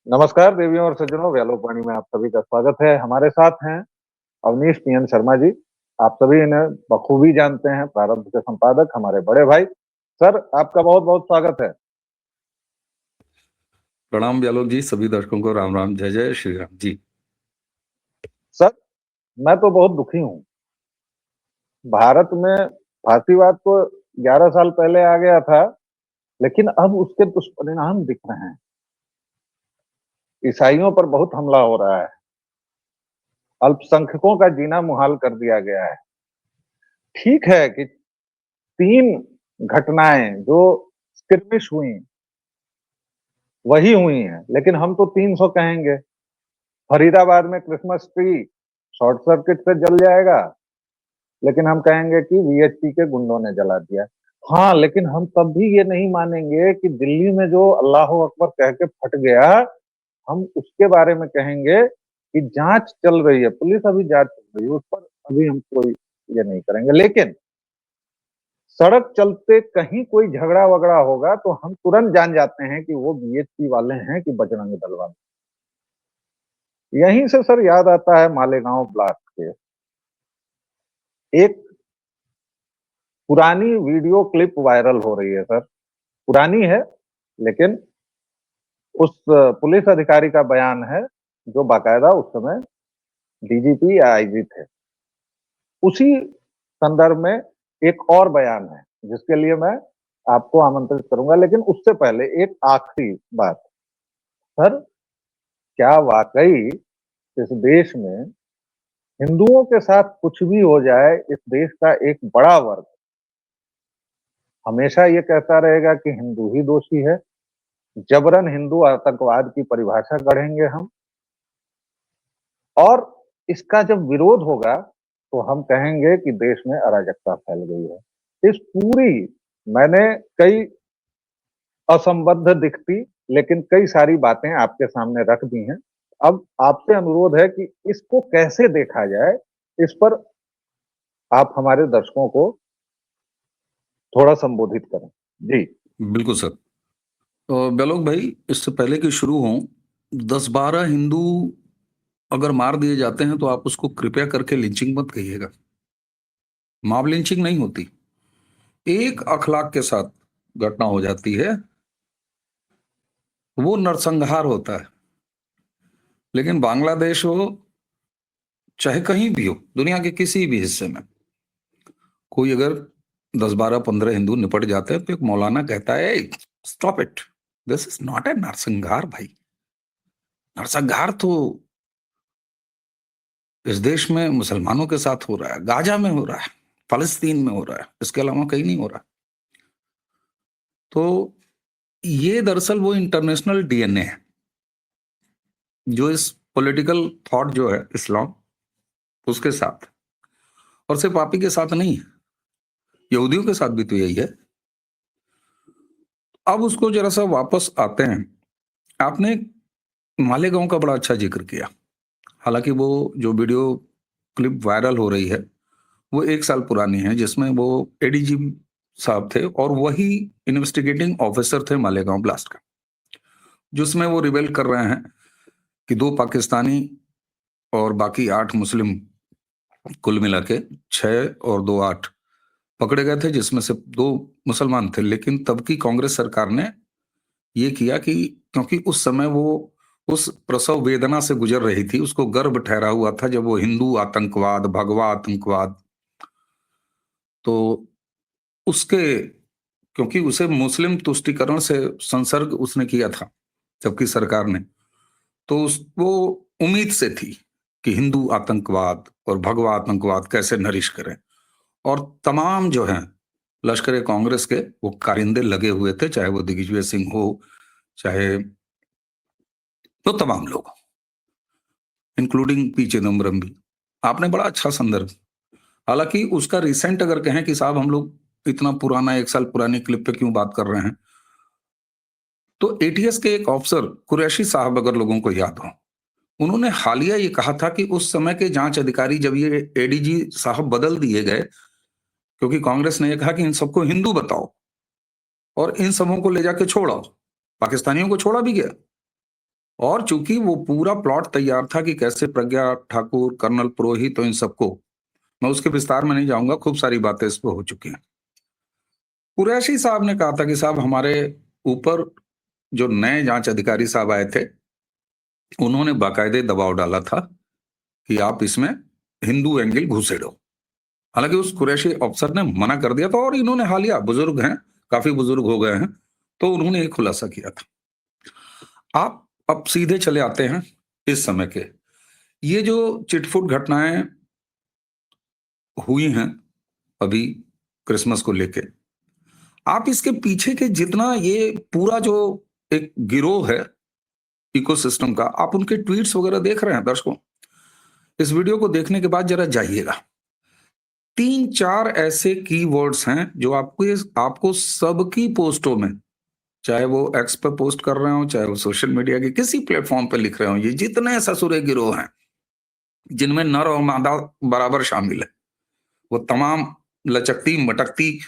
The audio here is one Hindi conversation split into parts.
नमस्कार देवियों और सज्जनों, व्यालोकवाणी में आप सभी का स्वागत है। हमारे साथ हैं अवनीश पीएन शर्मा जी। आप सभी इन्हें बखूबी जानते हैं, प्रारंभ के संपादक, हमारे बड़े भाई। सर, आपका बहुत बहुत स्वागत है। प्रणाम व्यालोक जी, सभी दर्शकों को राम राम, जय जय श्री राम जी। सर, मैं तो बहुत दुखी हूँ। भारत में फांसीवाद तो 11 साल पहले आ गया था, लेकिन अब उसके दुष्परिणाम दिख रहे हैं। ईसाइयों पर बहुत हमला हो रहा है, अल्पसंख्यकों का जीना मुहाल कर दिया गया है। ठीक है कि 3 घटनाएं जो स्किर्मिश हुई वही हुई हैं, लेकिन हम तो 300 कहेंगे। फरीदाबाद में क्रिसमस ट्री शॉर्ट सर्किट से जल जाएगा, लेकिन हम कहेंगे कि वीएचपी के गुंडों ने जला दिया। हाँ, लेकिन हम तब भी ये नहीं मानेंगे कि दिल्ली में जो अल्लाह अकबर कह के फट गया, हम उसके बारे में कहेंगे कि जांच चल रही है, पुलिस अभी जांच चल रही है, उस पर अभी हम कोई ये नहीं करेंगे। लेकिन सड़क चलते कहीं कोई झगड़ा वगड़ा होगा तो हम तुरंत जान जाते हैं कि वो बीएचपी वाले हैं कि बजरंग दल वाले। यहीं से सर याद आता है मालेगांव ब्लास्ट के एक पुरानी वीडियो क्लिप वायरल हो रही है सर। पुरानी है, लेकिन उस पुलिस अधिकारी का बयान है जो बाकायदा उस समय डीजीपी या आईजी थे। उसी संदर्भ में एक और बयान है जिसके लिए मैं आपको आमंत्रित करूंगा, लेकिन उससे पहले एक आखिरी बात। सर, क्या वाकई इस देश में हिंदुओं के साथ कुछ भी हो जाए, इस देश का एक बड़ा वर्ग हमेशा ये कहता रहेगा कि हिंदू ही दोषी है? जबरन हिंदू आतंकवाद की परिभाषा गढ़ेंगे हम, और इसका जब विरोध होगा तो हम कहेंगे कि देश में अराजकता फैल गई है। इस पूरी मैंने कई असंबद्ध दिखती लेकिन कई सारी बातें आपके सामने रख दी हैं। अब आपसे अनुरोध है कि इसको कैसे देखा जाए, इस पर आप हमारे दर्शकों को थोड़ा संबोधित करें। जी। बिल्कुल सर। तो व्यालोक भाई, इससे पहले कि शुरू हो, 10-12 हिंदू अगर मार दिए जाते हैं तो आप उसको कृपया करके लिंचिंग मत कहिएगा। मॉब लिंचिंग नहीं होती, एक अखलाक के साथ घटना हो जाती है, वो नरसंहार होता है। लेकिन बांग्लादेश हो, चाहे कहीं भी हो, दुनिया के किसी भी हिस्से में, कोई अगर 10-12-15 हिंदू निपट जाते हैं तो एक मौलाना कहता है, stop it, this is not a नरसंहार। भाई, नरसंहार तो इस देश में मुसलमानों के साथ हो रहा है, गाजा में हो रहा है, फलस्तीन में हो रहा है, इसके अलावा कहीं नहीं हो रहा। तो ये दरअसल वो इंटरनेशनल डीएनए है जो इस पॉलिटिकल थॉट जो है इस्लाम, उसके साथ, और सिर्फ आप ही के साथ नहीं है, यहूदियों के साथ भी तो यही है। अब उसको जरा सा वापस आते हैं। आपने मालेगांव का बड़ा अच्छा जिक्र किया। हालांकि वो जो वीडियो क्लिप वायरल हो रही है वो 1 साल पुरानी है, जिसमें वो एडीजी साहब थे और वही इन्वेस्टिगेटिंग ऑफिसर थे मालेगांव ब्लास्ट का, जिसमें वो रिवेल कर रहे हैं कि 2 पाकिस्तानी और बाकी 8 मुस्लिम, कुल मिला के 6 और 2 8 पकड़े गए थे, जिसमें से 2 मुसलमान थे। लेकिन तब की कांग्रेस सरकार ने ये किया कि क्योंकि उस समय वो उस प्रसव वेदना से गुजर रही थी, उसको गर्व ठहरा हुआ था जब वो हिंदू आतंकवाद, भगवा आतंकवाद, तो उसके, क्योंकि उसे मुस्लिम तुष्टीकरण से संसर्ग उसने किया था जबकि सरकार ने, तो उसको उम्मीद से थी कि हिंदू आतंकवाद और भगवा आतंकवाद कैसे नरिश करें, और तमाम जो हैं लश्कर कांग्रेस के वो कारिंदे लगे हुए थे, चाहे वो दिग्विजय सिंह हो, चाहे तो तमाम लोग, इंक्लूडिंग पी चिदम्बरम भी। आपने बड़ा अच्छा संदर्भ, हालांकि उसका रिसेंट अगर कहें कि साहब हम लोग इतना पुराना 1 साल पुरानी क्लिप पे क्यों बात कर रहे हैं, तो एटीएस के एक ऑफिसर कुरैशी साहब, अगर लोगों को याद हो, उन्होंने हालिया ये कहा था कि उस समय के जांच अधिकारी, जब ये एडीजी साहब बदल दिए गए, क्योंकि कांग्रेस ने ये कहा कि इन सबको हिंदू बताओ और इन सबों को ले जाके छोड़ाओ, पाकिस्तानियों को छोड़ा भी गया, और चूंकि वो पूरा प्लॉट तैयार था कि कैसे प्रज्ञा ठाकुर, कर्नल पुरोहित और इन सबको, मैं उसके विस्तार में नहीं जाऊंगा, खूब सारी बातें इस पर हो चुकी हैं। कुरैशी साहब ने कहा था कि साहब हमारे ऊपर जो नए जांच अधिकारी साहब आए थे, उन्होंने बाकायदे दबाव डाला था कि आप इसमें हिंदू एंगल घुसेड़ो। हालांकि उस कुरैशी अफसर ने मना कर दिया था, और इन्होंने हालिया बुजुर्ग हैं, काफी बुजुर्ग हो गए हैं, तो उन्होंने एक खुलासा किया था। आप अब सीधे चले आते हैं इस समय के, ये जो चिटफुट घटनाएं हुई हैं अभी क्रिसमस को लेके, आप इसके पीछे के जितना ये पूरा जो एक गिरोह है इकोसिस्टम का, आप उनके ट्वीट्स वगैरह देख रहे हैं दर्शकों? इस वीडियो को देखने के बाद जरा जाइएगा, 3-4 ऐसे कीवर्ड्स हैं जो आपको सबकी पोस्टों में, चाहे वो एक्स पे पोस्ट कर रहे हो, चाहे वो सोशल मीडिया के किसी प्लेटफॉर्म पे लिख रहे हो, ये जितने ससुरे गिरोह हैं जिनमें नर और मादा बराबर शामिल है, वो तमाम लचकती मटकती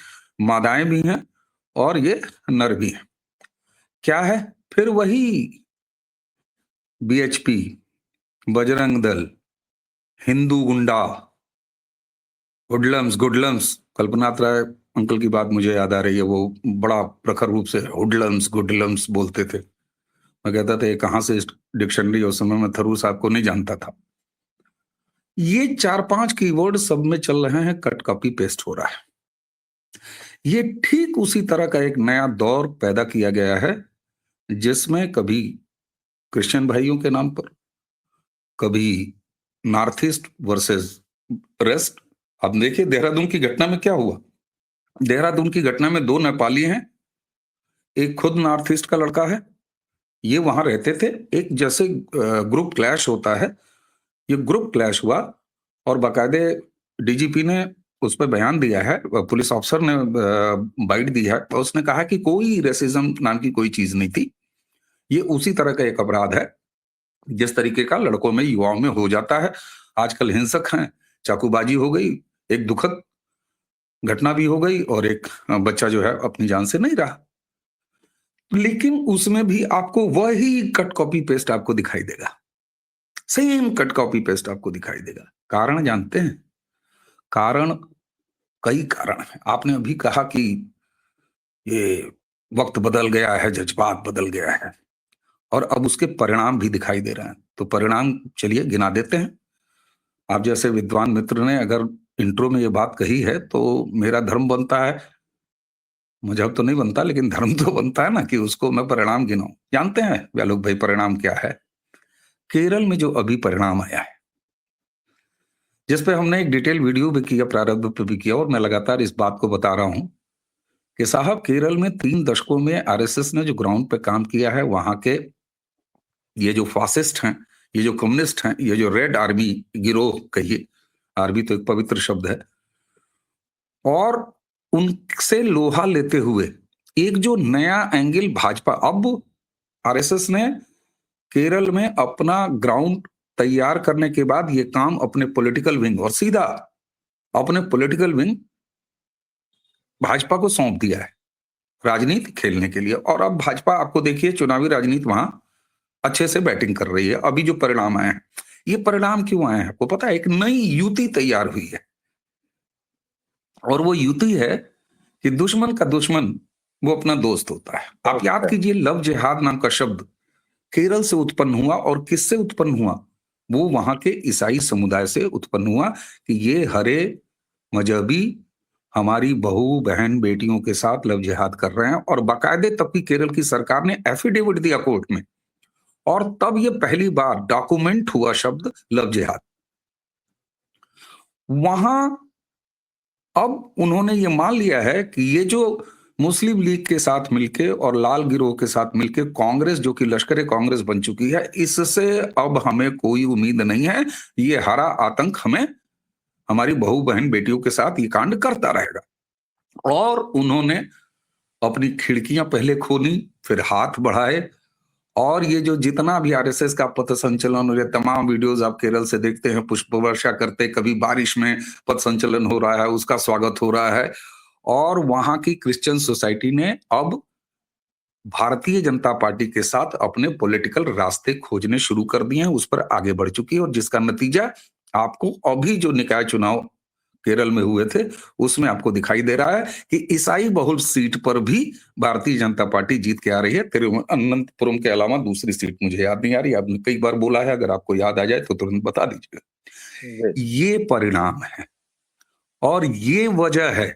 मादाएं भी हैं और ये नर भी हैं। क्या है? फिर वही बीएचपी, बजरंग दल, हिंदू गुंडा, गुडलम्स। कल्पनाथ राय अंकल की बात मुझे याद आ रही है, वो बड़ा प्रखर रूप से गुडलम्स बोलते थे। मैं कहता था ये कहां से डिक्शनरी, उस समय मैं थरूर साहब को नहीं जानता था। ये 4-5 कीवर्ड सब में चल रहे हैं, कट कॉपी पेस्ट हो रहा है। ये ठीक उसी तरह का एक नया दौर पैदा किया गया है जिसमें कभी क्रिश्चियन भाइयों के नाम पर, कभी नॉर्थ ईस्ट वर्सेस रेस्ट। अब देखिए देहरादून की घटना में क्या हुआ। देहरादून की घटना में 2 नेपाली हैं, एक खुद नॉर्थ ईस्ट का लड़का है, ये वहां रहते थे। एक जैसे ग्रुप क्लैश होता है, ये ग्रुप क्लैश हुआ और बाकायदे डीजीपी ने उस पर बयान दिया है, पुलिस अफसर ने बाइट दी है, और उसने कहा कि कोई रेसिज्म नाम की कोई चीज नहीं थी। ये उसी तरह का एक अपराध है जिस तरीके का लड़कों में, युवाओं में हो जाता है। आजकल हिंसक हैं, चाकूबाजी हो गई, एक दुखद घटना भी हो गई, और एक बच्चा जो है अपनी जान से नहीं रहा। लेकिन उसमें भी आपको वही कट कॉपी पेस्ट आपको दिखाई देगा, सेम कट कॉपी पेस्ट आपको दिखाई देगा। कारण जानते हैं? कारण, कई कारण है। आपने अभी कहा कि ये वक्त बदल गया है, जज्बात बदल गया है, और अब उसके परिणाम भी दिखाई दे रहे हैं। तो परिणाम चलिए गिना देते हैं। आप जैसे विद्वान मित्र ने अगर इंट्रो में ये बात कही है, तो मेरा धर्म बनता है, मजहब तो नहीं बनता लेकिन धर्म तो बनता है ना, कि उसको मैं परिणाम गिनाऊं। जानते हैं व्यालोक भाई परिणाम क्या है? केरल में जो अभी परिणाम आया है, जिसपे हमने एक डिटेल वीडियो भी किया, प्रारंभ पे भी किया, और मैं लगातार इस बात को बता रहा हूं कि साहब केरल में 3 दशकों में आरएसएस ने जो ग्राउंड पे काम किया है, वहां के ये जो फासिस्ट हैं, ये जो कम्युनिस्ट हैं, ये जो रेड आर्मी गिरोह कहिए, आर्मी तो एक पवित्र शब्द है, और उनसे लोहा लेते हुए एक जो नया एंगल भाजपा, अब आरएसएस ने केरल में अपना ग्राउंड तैयार करने के बाद ये काम अपने पॉलिटिकल विंग, और सीधा अपने पॉलिटिकल विंग भाजपा को सौंप दिया है राजनीति खेलने के लिए। और अब भाजपा, आपको देखिए चुनावी राजनीति वहां अच्छे से बैटिंग कर रही है। अभी जो परिणाम आए हैं, ये परिणाम क्यों आए हैं आपको पता है? एक नई युति तैयार हुई है, और वो युति है कि दुश्मन का दुश्मन वो अपना दोस्त होता है। आप याद कीजिए, लव जिहाद नाम का शब्द केरल से उत्पन्न हुआ, और किससे उत्पन्न हुआ? वो वहां के ईसाई समुदाय से उत्पन्न हुआ कि ये हरे मजहबी हमारी बहू बहन बेटियों के साथ लव जिहाद कर रहे हैं। और बाकायदे तब की केरल की सरकार ने एफिडेविट दिया कोर्ट में, और तब ये पहली बार डॉक्यूमेंट हुआ शब्द लव जिहाद। वहां अब उन्होंने ये मान लिया है कि ये जो मुस्लिम लीग के साथ मिलके और लाल गिरोह के साथ मिलके कांग्रेस, जो कि लश्कर कांग्रेस बन चुकी है, इससे अब हमें कोई उम्मीद नहीं है। ये हरा आतंक हमें, हमारी बहू बहन बेटियों के साथ ये कांड करता रहेगा। और उन्होंने अपनी खिड़कियां पहले खोली, फिर हाथ बढ़ाए, और ये जो जितना भी आरएसएस का पथ संचलन और ये तमाम वीडियोस आप केरल से देखते हैं, पुष्प वर्षा करते, कभी बारिश में पथ संचलन हो रहा है, उसका स्वागत हो रहा है। और वहां की क्रिश्चियन सोसाइटी ने अब भारतीय जनता पार्टी के साथ अपने पॉलिटिकल रास्ते खोजने शुरू कर दिए हैं, उस पर आगे बढ़ चुकी है, और जिसका नतीजा आपको अभी जो निकाय चुनाव केरल में हुए थे उसमें आपको दिखाई दे रहा है कि ईसाई बहुल सीट पर भी भारतीय जनता पार्टी जीत के आ रही है। तिरुवनंतपुरम के अलावा दूसरी सीट मुझे याद नहीं आ रही, आपने कई बार बोला है, अगर आपको याद आ जाए तो तुरंत बता दीजिए। जी ये परिणाम है और ये वजह है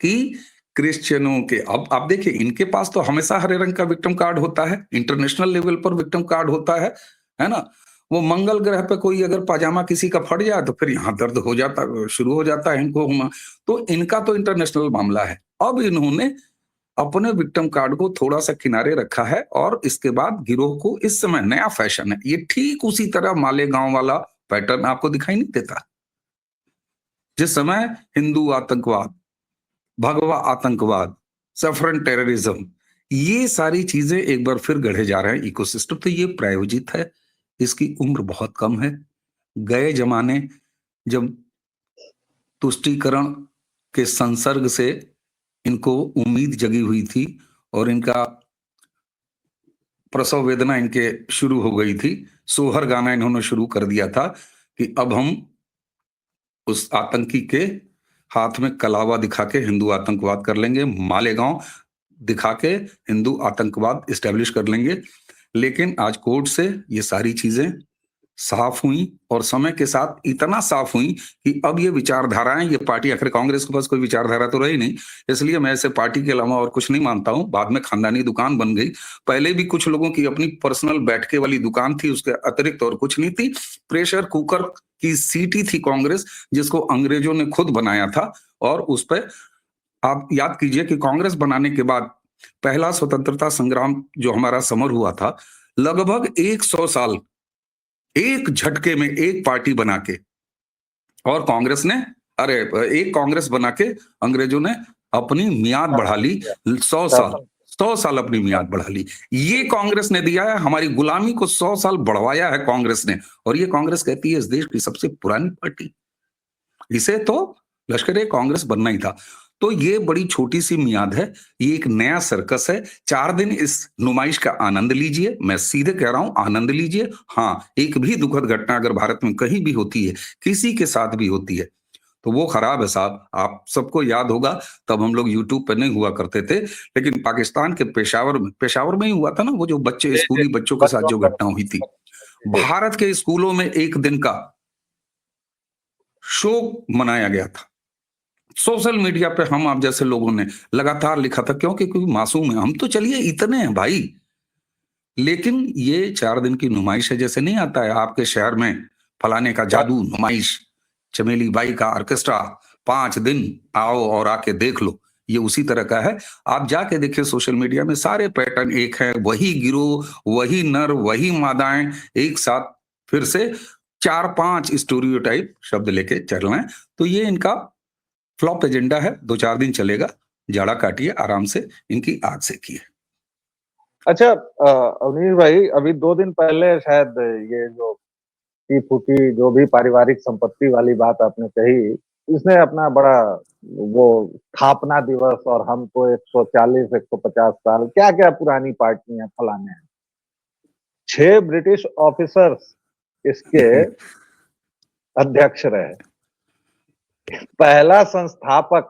कि क्रिश्चियनों के, अब आप देखिए, इनके पास तो हमेशा हरे रंग का विक्टिम कार्ड होता है, इंटरनेशनल लेवल पर विक्टिम कार्ड होता है ना। वो मंगल ग्रह पे कोई अगर पाजामा किसी का फट जाए तो फिर यहाँ दर्द हो जाता, शुरू हो जाता है इनको। तो इनका तो इंटरनेशनल मामला है। अब इन्होंने अपने विक्टिम कार्ड को थोड़ा सा किनारे रखा है और इसके बाद गिरोह को, इस समय नया फैशन है ये, ठीक उसी तरह मालेगांव वाला पैटर्न आपको दिखाई नहीं देता। जिस समय हिंदू आतंकवाद, भगवा आतंकवाद, सफरन टेररिज्म, ये सारी चीजें एक बार फिर गढ़े जा रहे हैं इकोसिस्टम, तो ये प्रायोजित है, इसकी उम्र बहुत कम है। गए जमाने जब तुष्टीकरण के संसर्ग से इनको उम्मीद जगी हुई थी और इनका प्रसव वेदना इनके शुरू हो गई थी, सोहर गाना इन्होंने शुरू कर दिया था कि अब हम उस आतंकी के हाथ में कलावा दिखा के हिंदू आतंकवाद कर लेंगे, मालेगांव दिखा के हिंदू आतंकवाद इस्टेब्लिश कर लेंगे। लेकिन आज कोर्ट से ये सारी चीजें साफ हुई और समय के साथ इतना साफ हुई कि अब ये विचारधाराएं, ये पार्टी, आखिर कांग्रेस के पास कोई विचारधारा तो रही नहीं, इसलिए मैं ऐसे पार्टी के अलावा और कुछ नहीं मानता हूं। बाद में खानदानी दुकान बन गई, पहले भी कुछ लोगों की अपनी पर्सनल बैठके वाली दुकान थी, उसके अतिरिक्त और कुछ नहीं थी। प्रेशर कुकर की सीटी थी कांग्रेस, जिसको अंग्रेजों ने खुद बनाया था। और उस पर आप याद कीजिए कि कांग्रेस बनाने के बाद पहला स्वतंत्रता संग्राम जो हमारा समर हुआ था, लगभग 100 साल एक झटके में एक पार्टी बना के, और कांग्रेस ने, अरे, एक कांग्रेस बना के अंग्रेजों ने अपनी मियाद बढ़ा ली, 100 साल, शासन 100 साल अपनी मियाद बढ़ा ली। ये कांग्रेस ने दिया है, हमारी गुलामी को 100 साल बढ़वाया है कांग्रेस ने। और ये कांग्रेस कहती है इस देश की सबसे पुरानी पार्टी, इसे तो लश्कर ए कांग्रेस बनना ही था। तो ये बड़ी छोटी सी मियाद है, ये एक नया सर्कस है। 4 दिन इस नुमाइश का आनंद लीजिए, मैं सीधे कह रहा हूं, आनंद लीजिए। हाँ, एक भी दुखद घटना अगर भारत में कहीं भी होती है, किसी के साथ भी होती है, तो वो खराब है साहब। आप सबको याद होगा, तब हम लोग यूट्यूब पे नहीं हुआ करते थे, लेकिन पाकिस्तान के पेशावर में ही हुआ था ना, वो जो बच्चे, जी जी स्कूली बच्चों के साथ बच्चों जो का घटना हुई थी। जी भारत के स्कूलों में एक दिन का शोक मनाया गया था। सोशल मीडिया पे हम आप जैसे लोगों ने लगातार लिखा था, क्योंकि कोई मासूम है, हम तो चलिए इतने हैं भाई, लेकिन ये 4 दिन की नुमाइश है। जैसे नहीं आता है आपके शहर में फलाने का जादू नुमाइश, चमेली बाई का ऑर्केस्ट्रा, 5 दिन आओ और आके देख लो, ये उसी तरह का है। आप जाके देखिए सोशल मीडिया में सारे पैटर्न एक है, वही गिरोह, वही नर, वही मादाएं एक साथ फिर से 4-5 स्टोरियोटाइप शब्द लेके चल रहे हैं। तो ये इनका फ्लॉप एजेंडा है, 2-4 दिन चलेगा, जाड़ा काटिए आराम से, इनकी आग सेकिए। अच्छा अवनीश भाई, अभी 2 दिन पहले शायद ये जो टूटी फूटी जो भी पारिवारिक संपत्ति वाली बात आपने कही, इसने अपना बड़ा वो स्थापना दिवस और हम तो 140 150 साल क्या क्या पुरानी पार्टियां फलाने हैं। 6 ब्रिटिश ऑफिसर्स इसके अध्यक्ष रहे। पहला संस्थापक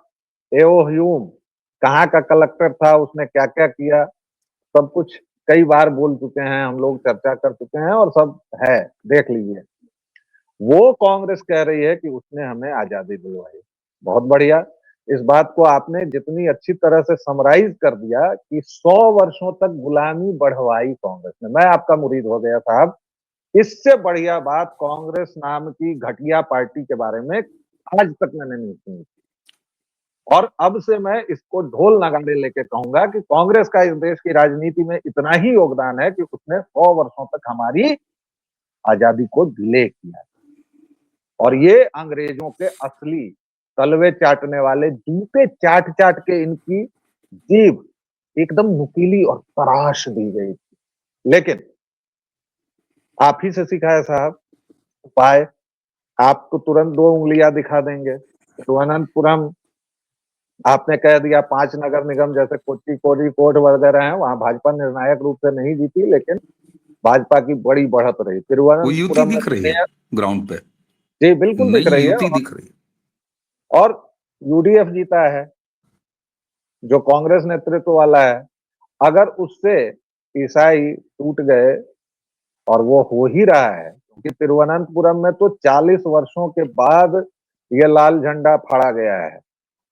एओ ह्यूम कहाँ का कलेक्टर था, उसने क्या क्या किया, सब कुछ कई बार बोल चुके हैं हम लोग, चर्चा कर चुके हैं और सब है, देख लीजिए। वो कांग्रेस कह रही है कि उसने हमें आजादी दिलवाई। बहुत बढ़िया। इस बात को आपने जितनी अच्छी तरह से समराइज कर दिया कि 100 वर्षों तक गुलामी बढ़वाई कांग्रेस ने, मैं आपका मुरीद हो गया साहब। इससे बढ़िया बात कांग्रेस नाम की घटिया पार्टी के बारे में आज तक मैंने नहीं सुनी। और अब से मैं इसको ढोल नगाड़े लेके कहूंगा कि कांग्रेस का इस देश की राजनीति में इतना ही योगदान है कि उसने 100 वर्षों तक हमारी आजादी को डिले किया। और ये अंग्रेजों के असली तलवे चाटने वाले, जूते चाट चाट के इनकी जीभ एकदम नुकीली और तराश दी गई थी। लेकिन आप ही से सीखा है साहब उपाय। आप तो तुरंत 2 उंगलियां दिखा देंगे। तिरुवनंतपुरम आपने कह दिया 5 नगर निगम जैसे कोच्चि, कोझिकोड वगैरह हैं, वहां भाजपा निर्णायक रूप से नहीं जीती, लेकिन भाजपा की बड़ी बढ़त रही। वो युति तिरुवनंतपुरम में दिख रही है मेयर, ग्राउंड पे, जी बिल्कुल दिख नई रही है, युति दिख रही है। और यूडीएफ जीता है जो कांग्रेस नेतृत्व वाला है। अगर उससे ईसाई टूट गए, और वो हो ही रहा है, क्योंकि तिरुवनंतपुरम में तो 40 वर्षों के बाद ये लाल झंडा फाड़ा गया है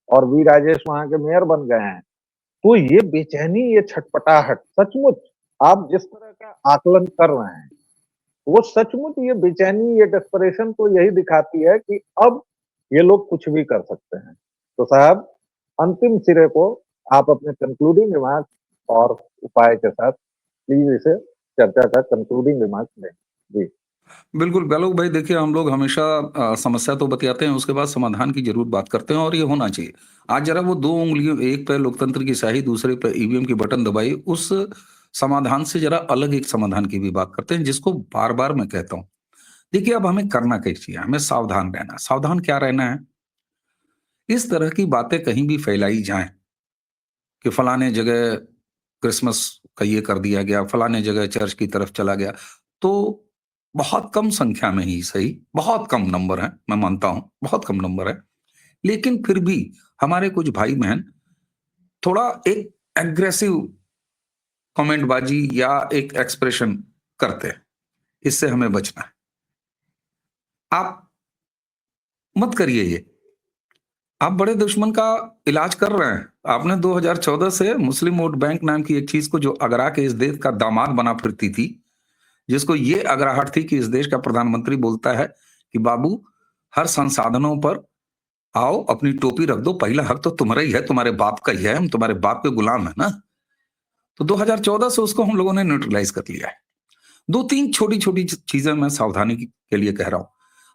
और वी राजेश वहां के मेयर बन गए हैं। तो ये बेचैनी, ये छटपटाहट, सचमुच आप जिस तरह का आकलन कर रहे हैं, वो सचमुच ये बेचैनी, ये डेस्परेशन तो यही दिखाती है कि अब ये लोग कुछ भी कर सकते हैं। तो साहब, अंतिम सिरे को आप अपने कंक्लूडिंग रिमार्क और उपाय के साथ प्लीज इसे चर्चा का कंक्लूडिंग रिमार्क दें। जी बिल्कुल, बैलोग भाई देखिए हम लोग हमेशा समस्या तो बतियाते हैं, उसके बाद समाधान की ज़रूर बात करते हैं और ये होना चाहिए। आज ज़रा वो 2 उँगलियों, एक पे लोकतंत्र की स्याही, दूसरे पे ईवीएम की बटन दबाई, उस समाधान से ज़रा अलग एक समाधान की भी बात करते हैं, जिसको बार-बार मैं कहता हूँ। देखिए अब हमें करना क्या चाहिए? हमें सावधान रहना है। सावधान क्या रहना है? इस तरह की बातें कहीं भी फैलाई जाएँ कि फलाने जगह क्रिसमस का ये कर दिया गया, फलाने जगह चर्च की तरफ चला गया, तो बहुत कम संख्या में ही सही, बहुत कम नंबर है, मैं मानता हूँ, बहुत कम नंबर है। लेकिन फिर भी हमारे कुछ भाई-बहन थोड़ा एक एग्रेसिव कमेंटबाजी या एक एक्सप्रेशन करते हैं, इससे हमें बचना है। आप मत करिए ये। आप बड़े दुश्मन का इलाज कर रहे हैं। आपने 2014 से मुस्लिम वोट बैंक नाम की एक चीज़ को जो अगरा के इस देश का दामाद बना फिरती थी, जिसको ये अगराहट थी कि इस देश का प्रधानमंत्री बोलता है कि बाबू हर संसाधनों पर आओ, अपनी टोपी रख दो, पहला हक तो तुम्हारा ही है, तुम्हारे बाप का ही है, हम तुम्हारे बाप के गुलाम है ना। तो 2014 से उसको हम लोगों ने न्यूट्रलाइज कर लिया है। 2-3 छोटी-छोटी चीजें मैं सावधानी के लिए कह रहा हूं।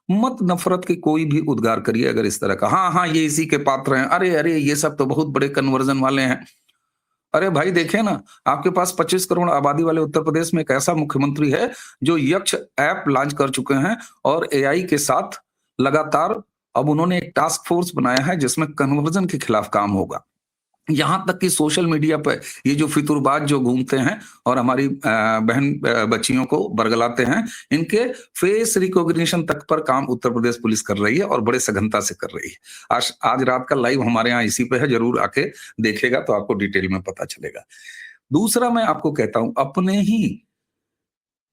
मत नफरत के कोई भी उद्गार करिए अगर इस तरह का, हाँ हाँ ये इसी के पात्र हैं, अरे अरे ये सब तो बहुत बड़े कन्वर्जन वाले हैं। अरे भाई देखे ना, आपके पास 25 करोड़ आबादी वाले उत्तर प्रदेश में एक ऐसा मुख्यमंत्री है जो यक्ष ऐप लॉन्च कर चुके हैं और एआई के साथ लगातार अब उन्होंने एक टास्क फोर्स बनाया है जिसमें कन्वर्जन के खिलाफ काम होगा। यहां तक कि सोशल मीडिया पर ये जो फितुरबाज जो घूमते हैं और हमारी बहन बच्चियों को बरगलाते हैं, इनके फेस रिकॉग्निशन तक पर काम उत्तर प्रदेश पुलिस कर रही है और बड़े सघनता से कर रही है। आज आज रात का लाइव हमारे यहाँ इसी पे है, जरूर आके देखेगा तो आपको डिटेल में पता चलेगा। दूसरा मैं आपको कहता हूं, अपने ही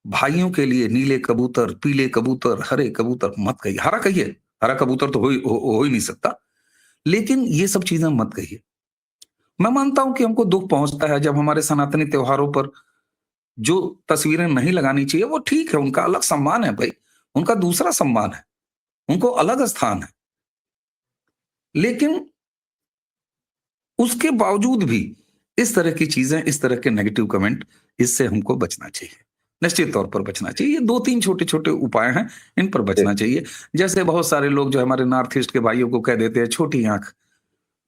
भाइयों के लिए नीले कबूतर, पीले कबूतर, हरे कबूतर मत कहिए। हरा कहिए, हरा कबूतर तो हो ही नहीं सकता, लेकिन ये सब चीजें मत कहिए। मैं मानता हूं कि हमको दुख पहुंचता है जब हमारे सनातनी त्योहारों पर जो तस्वीरें नहीं लगानी चाहिए, वो ठीक है, उनका अलग सम्मान है भाई, उनका दूसरा सम्मान है, उनको अलग स्थान है। लेकिन उसके बावजूद भी इस तरह की चीजें, इस तरह के नेगेटिव कमेंट, इससे हमको बचना चाहिए। निश्चित तौर पर बचना चाहिए। ये 2-3 छोटे-छोटे उपाय हैं, इन पर जी। बचना चाहिए। जैसे बहुत सारे लोग जो हमारे नॉर्थ ईस्ट के भाइयों को कह देते हैं छोटी आंख,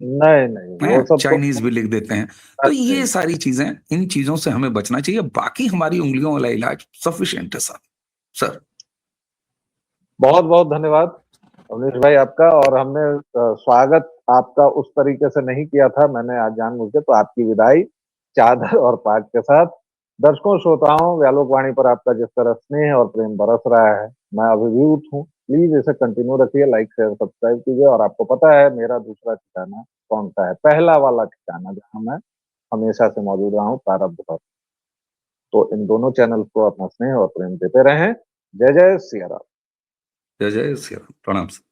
नहीं नहीं, वो हैं? सब तो चाइनीज़ भी लिख देते हैं। तो बात ये नहीं। सारी चीज़ें, इन चीज़ों से हमें बचना चाहिए। बाकी हमारी उँगलियों वाला इलाज सफिशिएंट है सर। सर, बहुत बहुत धन्यवाद अवनीश भाई आपका। और हमने स्वागत आपका उस तरीके से नहीं किया था, मैंने आज जानबूझ के, तो आपकी विदाई चादर और पाग के साथ। दर्शकों श्रोताओं, व्यालोकवाणी पर आपका जिस तरह स्नेह और प्रेम बरस रहा है, मैं अभिभूत हूँ। प्लीज इसे कंटिन्यू रखिए, लाइक शेयर सब्सक्राइब कीजिए। और आपको पता है मेरा दूसरा ठिकाना कौन सा है, पहला वाला ठिकाना जहाँ मैं हमेशा से मौजूद रहा हूँ, प्रारब्ध पर। तो इन दोनों चैनल को अपना स्नेह और प्रेम देते रहें। जय जय सिया राम। जय जय श्री राम। प्रणाम सर।